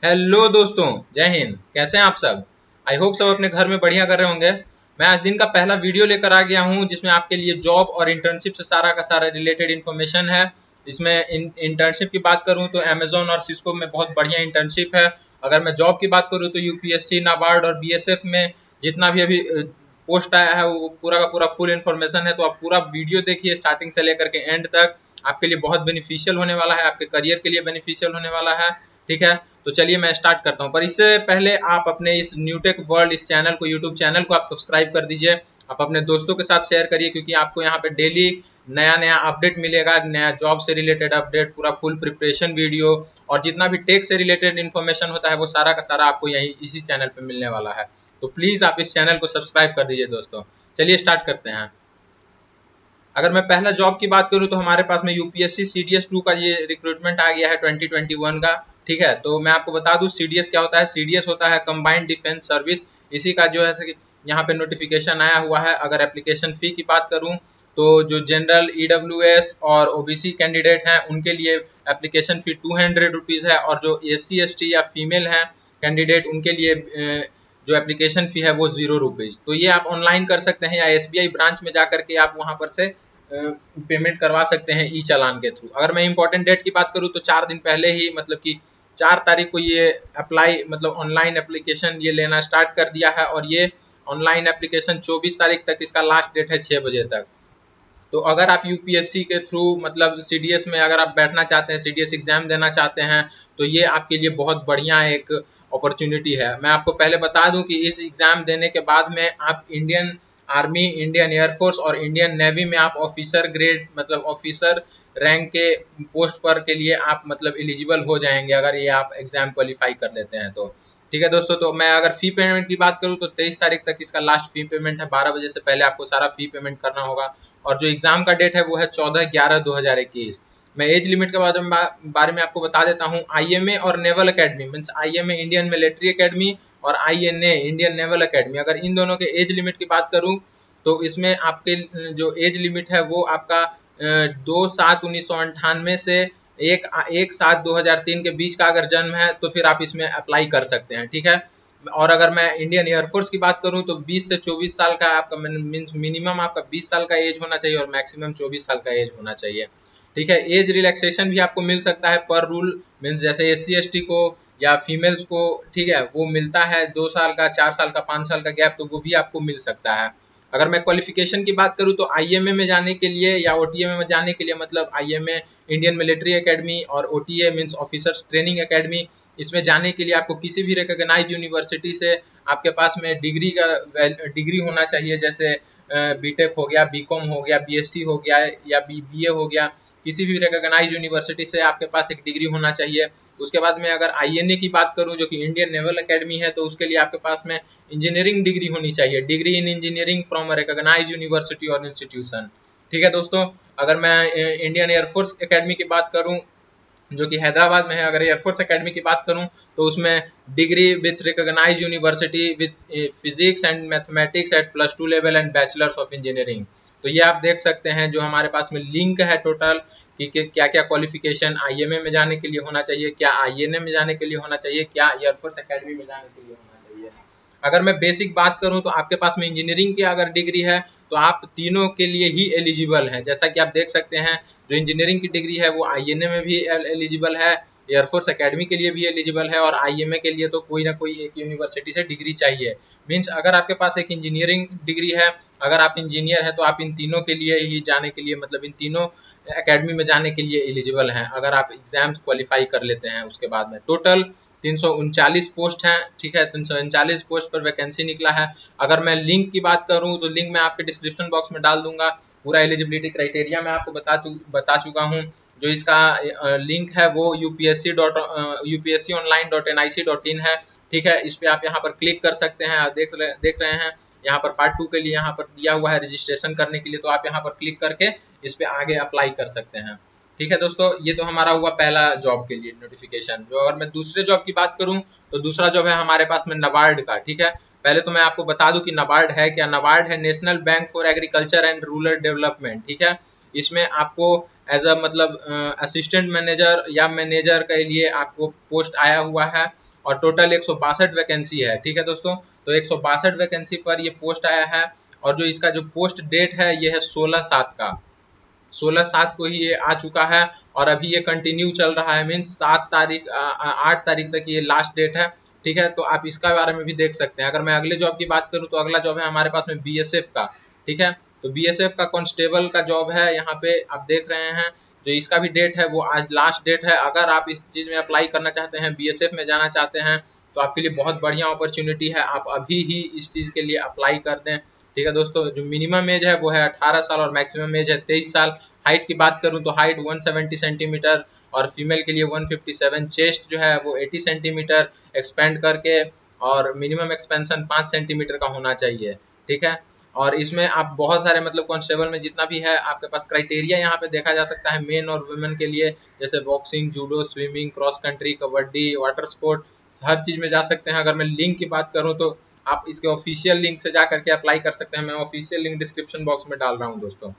Hello दोस्तों, जय हिंद। कैसे हैं आप सब? आई होप सब अपने घर में बढ़िया कर रहे होंगे। मैं आज दिन का पहला वीडियो लेकर आ गया हूं जिसमें आपके लिए जॉब और इंटर्नशिप से सारा का सारा रिलेटेड इन्फॉर्मेशन है। इसमें इंटर्नशिप की बात करूं तो अमेजोन और सिस्को में बहुत बढ़िया इंटर्नशिप है। अगर मैं जॉब की बात करूं तो यूपीएससी, नाबार्ड और बीएसएफ में जितना भी अभी पोस्ट आया है वो पूरा का पूरा फुल इन्फॉर्मेशन है। तो आप पूरा वीडियो देखिए स्टार्टिंग से लेकर के एंड तक। आपके लिए बहुत बेनिफिशियल होने वाला है, आपके करियर के लिए बेनिफिशियल होने वाला है। ठीक है, तो चलिए मैं स्टार्ट करता हूं। पर इससे पहले आप अपने इस न्यूटेक वर्ल्ड इस चैनल को, यूट्यूब चैनल को आप सब्सक्राइब कर दीजिए। आप अपने दोस्तों के साथ शेयर करिए क्योंकि आपको यहाँ पे डेली नया नया अपडेट मिलेगा, नया जॉब से रिलेटेड अपडेट, पूरा फुल प्रिपरेशन वीडियो और जितना भी टेक से रिलेटेड इन्फॉर्मेशन होता है वो सारा का सारा आपको यही इसी चैनल पे मिलने वाला है। तो प्लीज आप इस चैनल को सब्सक्राइब कर दीजिए दोस्तों। चलिए स्टार्ट करते हैं। अगर मैं पहला जॉब की बात करूं तो हमारे पास में यूपीएससी सीडीएस 2 का ये रिक्रूटमेंट आ गया है 2021 का। ठीक है, तो मैं आपको बता दूं सीडीएस क्या होता है। सीडीएस होता है कंबाइंड डिफेंस सर्विस। इसी का जो है यहाँ पे नोटिफिकेशन आया हुआ है। अगर एप्लीकेशन फी की बात करूं तो जो जनरल, ईडब्ल्यूएस और ओबीसी कैंडिडेट हैं उनके लिए एप्लीकेशन फी 200 रुपीज़ है, और जो एससी एसटी या फीमेल हैं कैंडिडेट उनके लिए जो एप्लीकेशन फी है वो 0 रुपीज़। तो ये आप ऑनलाइन कर सकते हैं या एसबीआई ब्रांच में जा करके आप वहां पर से पेमेंट करवा सकते हैं ई चालान के थ्रू। अगर मैं इंपॉर्टेंट डेट की बात करूं तो 4 दिन पहले ही, मतलब कि 4 तारीख को ये अप्लाई, मतलब ऑनलाइन एप्लीकेशन ये लेना स्टार्ट कर दिया है। और ये ऑनलाइन एप्लीकेशन 24 तारीख तक इसका लास्ट डेट है 6 बजे तक। तो अगर आप यूपीएससी के थ्रू, मतलब सीडीएस में अगर आप बैठना चाहते हैं, सीडीएस एग्जाम देना चाहते हैं, तो ये आपके लिए बहुत बढ़िया एक अपॉर्चुनिटी है। मैं आपको पहले बता दूं कि इस एग्जाम देने के बाद में आप इंडियन आर्मी, इंडियन एयरफोर्स और इंडियन नेवी में आप ऑफिसर ग्रेड, मतलब ऑफिसर रैंक के पोस्ट पर के लिए आप मतलब एलिजिबल हो जाएंगे अगर ये आप एग्जाम क्वालिफाई कर लेते हैं तो। ठीक है दोस्तों, तो मैं अगर फी पेमेंट की बात करूं तो 23 तारीख तक इसका लास्ट फी पेमेंट है। 12 बजे से पहले आपको सारा फी पेमेंट करना होगा। और जो एग्जाम का डेट है वो है 14/11/2021। मैं एज लिमिट के बारे में आपको बता देता हूँ। आईएमए और naval academy, means IMA Indian military academy और आईएनए इंडियन नेवल अकेडमी, अगर इन दोनों के एज लिमिट की बात करूँ तो इसमें आपके जो एज लिमिट है वो आपका 2/7/1998 से 1/7/2003 के बीच का अगर जन्म है तो फिर आप इसमें अप्लाई कर सकते हैं। ठीक है, और अगर मैं इंडियन एयरफोर्स की बात करूं तो 20 से 24 साल का आपका मीन्स मिनिमम आपका 20 साल का एज होना चाहिए और मैक्सिमम 24 साल का एज होना चाहिए। ठीक है, एज रिलैक्सेशन भी आपको मिल सकता है पर रूल, मीन्स जैसे एससी एसटी को या फीमेल्स को, ठीक है, वो मिलता है 2 साल का, 4 साल का, 5 साल का गैप, तो वो भी आपको मिल सकता है। अगर मैं क्वालिफिकेशन की बात करूं तो आईएमए में जाने के लिए या ओटीए में जाने के लिए, मतलब आईएमए इंडियन मिलिट्री एकेडमी और OTA means officers training academy, इसमें जाने के लिए आपको किसी भी रिकॉग्नाइज्ड यूनिवर्सिटी से आपके पास में डिग्री होना चाहिए। जैसे बीटेक हो गया, बीकॉम हो गया, बीएससी हो गया या बीए हो गया। किसी भी रिकॉग्नाइज्ड यूनिवर्सिटी से आपके पास एक डिग्री होना चाहिए। उसके बाद में अगर आईएनए की बात करूं जो कि इंडियन नेवल एकेडमी है, तो उसके लिए आपके पास में इंजीनियरिंग डिग्री होनी चाहिए, degree in engineering from a recognised university और इंस्टीट्यूशन। ठीक है दोस्तों, अगर मैं इंडियन एयरफोर्स एकेडमी की बात करूं जो कि हैदराबाद में है, अगर एयरफोर्स एकेडमी की बात करूं तो उसमें degree with recognised university with physics and mathematics at +2 level and bachelors of engineering. तो ये आप देख सकते हैं जो हमारे पास में लिंक है टोटल कि क्या क्या क्वालिफिकेशन आईएमए में जाने के लिए होना चाहिए, क्या आईएनए में जाने के लिए होना चाहिए, क्या एयरफोर्स एकेडमी में जाने के लिए होना चाहिए। अगर मैं बेसिक बात करूं तो आपके पास में इंजीनियरिंग की अगर डिग्री है तो आप तीनों के लिए ही एलिजिबल हैं। जैसा कि आप देख सकते हैं जो इंजीनियरिंग की डिग्री है वो आईएनए में भी एलिजिबल है, एयरफोर्स एकेडमी के लिए भी एलिजिबल है, और आईएमए के लिए तो कोई ना कोई एक यूनिवर्सिटी से डिग्री चाहिए। मीन्स अगर आपके पास एक इंजीनियरिंग डिग्री है, अगर आप इंजीनियर हैं तो आप इन तीनों के लिए ही जाने के लिए, मतलब इन तीनों एकेडमी में जाने के लिए एलिजिबल हैं अगर आप एग्जाम्स क्वालिफाई कर लेते हैं। उसके बाद में टोटल 339 पोस्ट हैं। ठीक है, 339 पोस्ट पर वैकेंसी निकला है। अगर मैं लिंक की बात करूं तो लिंक मैं आपके डिस्क्रिप्शन बॉक्स में डाल दूंगा। पूरा एलिजिबिलिटी क्राइटेरिया मैं आपको बता चुका हूं। जो इसका लिंक है वो upsc.online.nic.in है। ठीक है, इस पे आप यहाँ पर क्लिक कर सकते हैं। आप देख रहे हैं यहाँ पर पार्ट 2 के लिए यहाँ पर दिया हुआ है रजिस्ट्रेशन करने के लिए, तो आप यहाँ पर क्लिक करके इस पे आगे अप्लाई कर सकते हैं। ठीक है दोस्तों, ये तो हमारा हुआ पहला जॉब के लिए नोटिफिकेशन। जो अगर मैं दूसरे जॉब की बात करूं तो दूसरा जॉब है हमारे पास में नबार्ड का। ठीक है, पहले तो मैं आपको बता दूं कि नबार्ड है क्या। नबार्ड है national bank for agriculture and rural development. ठीक है, इसमें आपको एज अ मतलब असिस्टेंट मैनेजर या मैनेजर के लिए आपको पोस्ट आया हुआ है और टोटल 162 वैकेंसी है। ठीक है दोस्तों, तो 162 वैकेंसी पर ये पोस्ट आया है और जो इसका जो पोस्ट डेट है ये है 16/7 का। 16/7 को ही ये आ चुका है और अभी ये कंटिन्यू चल रहा है, मीन्स 8 तारीख तक ये लास्ट डेट है। ठीक है, तो आप इसका बारे में भी देख सकते हैं। अगर मैं अगले जॉब की बात करूं तो अगला जॉब है हमारे पास में बीएसएफ का। ठीक है, तो बीएसएफ का कांस्टेबल का जॉब है, यहाँ पे आप देख रहे हैं जो इसका भी डेट है वो आज लास्ट डेट है। अगर आप इस चीज़ में अप्लाई करना चाहते हैं, बीएसएफ में जाना चाहते हैं, तो आपके लिए बहुत बढ़िया अपॉर्चुनिटी है, आप अभी ही इस चीज़ के लिए अप्लाई कर दें। ठीक है दोस्तों, जो मिनिमम एज है वो है 18 साल और मैक्सिमम एज है 23 साल। हाइट की बात करूं तो हाइट 170 सेंटीमीटर और फीमेल के लिए 157। चेस्ट जो है वो 80 सेंटीमीटर एक्सपेंड करके और मिनिमम एक्सपेंशन 5 सेंटीमीटर का होना चाहिए। ठीक है, और इसमें आप बहुत सारे मतलब कांस्टेबल में जितना भी है आपके पास क्राइटेरिया यहाँ पे देखा जा सकता है मेन और वुमेन के लिए, जैसे boxing, judo, swimming, cross country, kabaddi, water sport, हर चीज़ में जा सकते हैं। अगर मैं लिंक की बात करूँ तो आप इसके ऑफिशियल लिंक से जा करके अप्लाई कर सकते हैं। मैं ऑफिशियल लिंक डिस्क्रिप्शन बॉक्स में डाल रहा हूँ दोस्तों।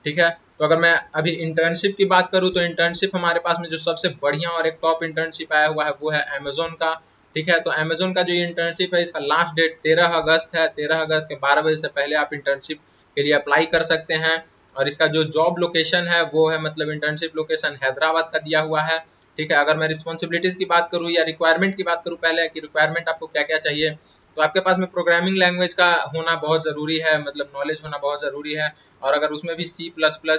ठीक है, तो अगर मैं अभी इंटर्नशिप की बात करूँ तो इंटर्नशिप हमारे पास में जो सबसे बढ़िया और एक टॉप इंटर्नशिप आया हुआ है वो है अमेजोन का। ठीक है, तो अमेजोन का जो इंटर्नशिप है इसका लास्ट डेट 13 अगस्त है। 13 अगस्त के 12 बजे से पहले आप इंटर्नशिप के लिए अप्लाई कर सकते हैं और इसका जो जॉब लोकेशन है वो है मतलब इंटर्नशिप लोकेशन हैदराबाद का दिया हुआ है। ठीक है, अगर मैं रिस्पॉन्सिबिलिटीज़ की बात करूँ या रिक्वायरमेंट की बात करूँ पहले कि रिक्वायरमेंट आपको क्या क्या चाहिए, तो आपके पास में प्रोग्रामिंग लैंग्वेज का होना बहुत ज़रूरी है, मतलब नॉलेज होना बहुत ज़रूरी है। और अगर उसमें भी C++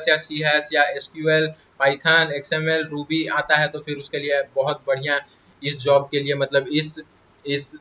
या C# या SQL, पाइथन, XML, रूबी आता है तो फिर उसके लिए बहुत बढ़िया इस जॉब के लिए मतलब इस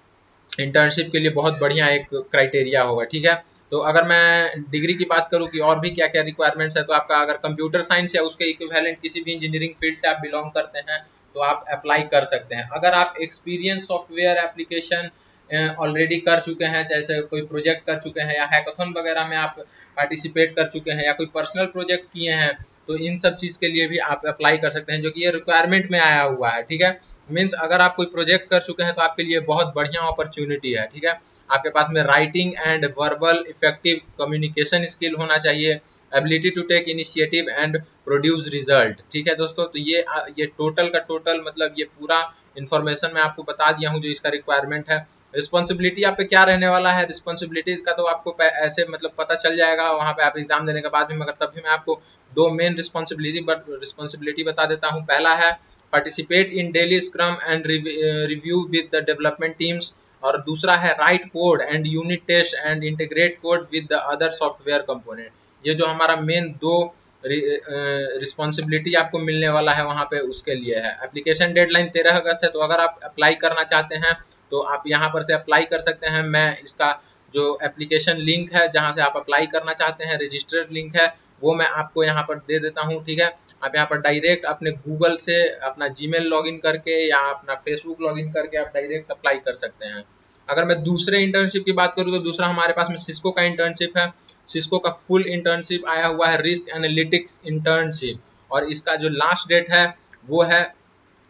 इंटर्नशिप के लिए बहुत बढ़िया एक क्राइटेरिया होगा। ठीक है, तो अगर मैं डिग्री की बात करूँ कि और भी क्या क्या रिक्वायरमेंट्स है, तो आपका अगर कंप्यूटर साइंस या उसके इक्विवेलेंट किसी भी इंजीनियरिंग फील्ड से आप बिलोंग करते हैं तो आप अप्लाई कर सकते हैं। अगर आप एक्सपीरियंस सॉफ्टवेयर एप्लीकेशन ऑलरेडी कर चुके हैं, जैसे कोई प्रोजेक्ट कर चुके हैं या हैकाथॉन वगैरह में आप पार्टिसिपेट कर चुके हैं या कोई पर्सनल प्रोजेक्ट किए हैं, तो इन सब चीज़ के लिए भी आप अप्लाई कर सकते हैं, जो कि ये रिक्वायरमेंट में आया हुआ है। ठीक है, मीन्स अगर आप कोई प्रोजेक्ट कर चुके हैं तो आपके लिए बहुत बढ़िया अपॉर्चुनिटी है। ठीक है, आपके पास में writing and verbal effective communication skill होना चाहिए, ability to take initiative and produce result. ठीक है दोस्तों, तो ये टोटल का टोटल मतलब ये पूरा इन्फॉर्मेशन मैं आपको बता दिया हूँ जो इसका रिक्वायरमेंट है। रिस्पॉन्सिबिलिटी आप पे क्या रहने वाला है, रिस्पॉन्सिबिलिटीज़ का तो आपको ऐसे मतलब पता चल जाएगा वहाँ पे आप एग्जाम देने के बाद भी, मगर तब भी मैं आपको दो मेन रिस्पॉन्सिबिलिटी बता देता हूँ। पहला है participate in daily scrum and review with the development teams, और दूसरा है write code and unit test and integrate code with the other software component. ये जो हमारा मेन दो रिस्पॉन्सिबिलिटी आपको मिलने वाला है वहाँ पे उसके लिए है। एप्लीकेशन डेडलाइन 13 अगस्त है, तो अगर आप अप्लाई करना चाहते हैं तो आप यहाँ पर से अप्लाई कर सकते हैं। मैं इसका जो एप्लीकेशन लिंक है जहाँ से आप अप्लाई करना चाहते हैं, रजिस्टर्ड लिंक है, वो मैं आपको यहाँ पर दे देता हूँ। ठीक है, आप यहाँ पर डायरेक्ट अपने गूगल से अपना जीमेल लॉगिन करके या अपना फेसबुक लॉगिन करके आप डायरेक्ट अप्लाई कर सकते हैं। अगर मैं दूसरे इंटर्नशिप की बात करूँ तो दूसरा हमारे पास में सिस्को का इंटर्नशिप है। सिस्को का फुल इंटर्नशिप आया हुआ है रिस्क एनालिटिक्स इंटर्नशिप, और इसका जो लास्ट डेट है वो है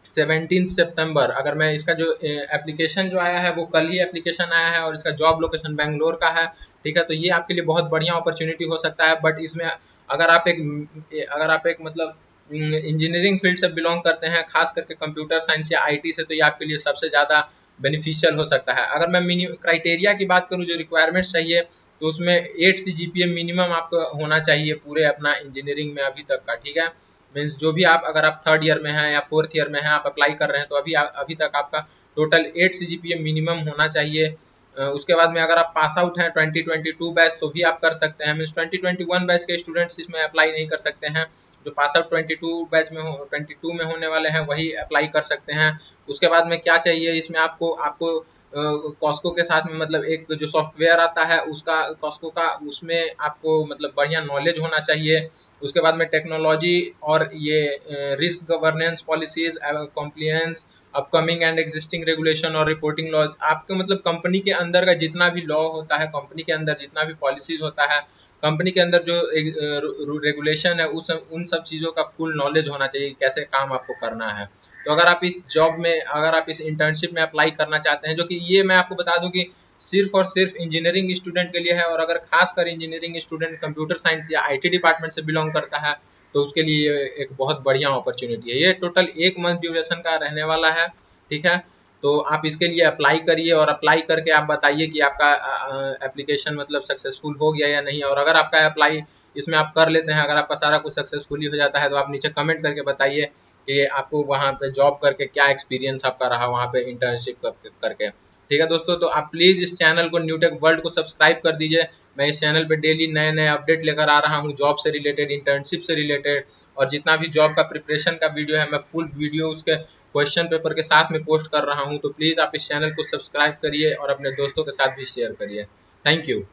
17 सितंबर। अगर मैं इसका जो एप्लीकेशन जो आया है वो कल ही एप्लीकेशन आया है और इसका जॉब लोकेशन बेंगलोर का है। ठीक है, तो ये आपके लिए बहुत बढ़िया अपॉर्चुनिटी हो सकता है। बट इसमें अगर आप एक मतलब इंजीनियरिंग फील्ड से बिलोंग करते हैं, खास करके कंप्यूटर साइंस या IT से, तो ये आपके लिए सबसे ज़्यादा बेनिफिशियल हो सकता है। अगर मैं क्राइटेरिया की बात करूँ जो रिक्वायरमेंट्स चाहिए, तो उसमें 8 CGPA मिनिमम आपको होना चाहिए पूरे अपना इंजीनियरिंग में अभी तक का। ठीक है, मीन्स जो भी आप अगर आप 3rd ईयर में हैं या 4th ईयर में हैं, आप अप्लाई कर रहे हैं, तो अभी तक आपका टोटल 8 CGPA मिनिमम होना चाहिए। उसके बाद में अगर आप पास आउट हैं 2022 बैच तो भी आप कर सकते हैं। मीन्स 2021 बैच के स्टूडेंट्स इसमें अप्लाई नहीं कर सकते हैं। जो पास आउट 22 में होने वाले हैं वही अप्लाई कर सकते हैं। उसके बाद में क्या चाहिए इसमें आपको कॉस्को के साथ में मतलब एक जो सॉफ्टवेयर आता है उसका कॉस्को का, उसमें आपको मतलब बढ़िया नॉलेज होना चाहिए। उसके बाद में टेक्नोलॉजी और ये risk governance policies, compliance, upcoming and existing regulation और रिपोर्टिंग लॉज। आपके मतलब कंपनी के अंदर का जितना भी लॉ होता है, कंपनी के अंदर जितना भी पॉलिसीज होता है, कंपनी के अंदर जो रेगुलेशन है उन सब चीज़ों का फुल नॉलेज होना चाहिए, कैसे काम आपको करना है। तो अगर आप इस इंटर्नशिप में अप्लाई करना चाहते हैं, जो कि ये मैं आपको बता दूं कि सिर्फ और सिर्फ इंजीनियरिंग स्टूडेंट के लिए है, और अगर खास कर इंजीनियरिंग स्टूडेंट कंप्यूटर साइंस या IT डिपार्टमेंट से बिलोंग करता है तो उसके लिए एक बहुत बढ़िया अपॉर्चुनिटी है। ये टोटल 1 मंथ ड्यूरेशन का रहने वाला है, ठीक है। तो आप इसके लिए अप्लाई करिए और अप्लाई करके आप बताइए कि आपका एप्लीकेशन मतलब सक्सेसफुल हो गया या नहीं। और अगर आपका अप्लाई इसमें आप कर लेते हैं, अगर आपका सारा कुछ सक्सेसफुली हो जाता है, तो आप नीचे कमेंट करके बताइए कि आपको वहाँ पे जॉब करके क्या एक्सपीरियंस आपका रहा, वहाँ पे इंटर्नशिप करके। ठीक है दोस्तों, तो आप प्लीज़ इस चैनल को न्यूटेक वर्ल्ड को सब्सक्राइब कर दीजिए। मैं इस चैनल पे डेली नए नए अपडेट लेकर आ रहा हूँ, जॉब से रिलेटेड, इंटर्नशिप से रिलेटेड, और जितना भी जॉब का प्रिपरेशन का वीडियो है मैं फुल वीडियो उसके क्वेश्चन पेपर के साथ में पोस्ट कर रहा हूँ। तो प्लीज़ आप इस चैनल को सब्सक्राइब करिए और अपने दोस्तों के साथ भी शेयर करिए। Thank you.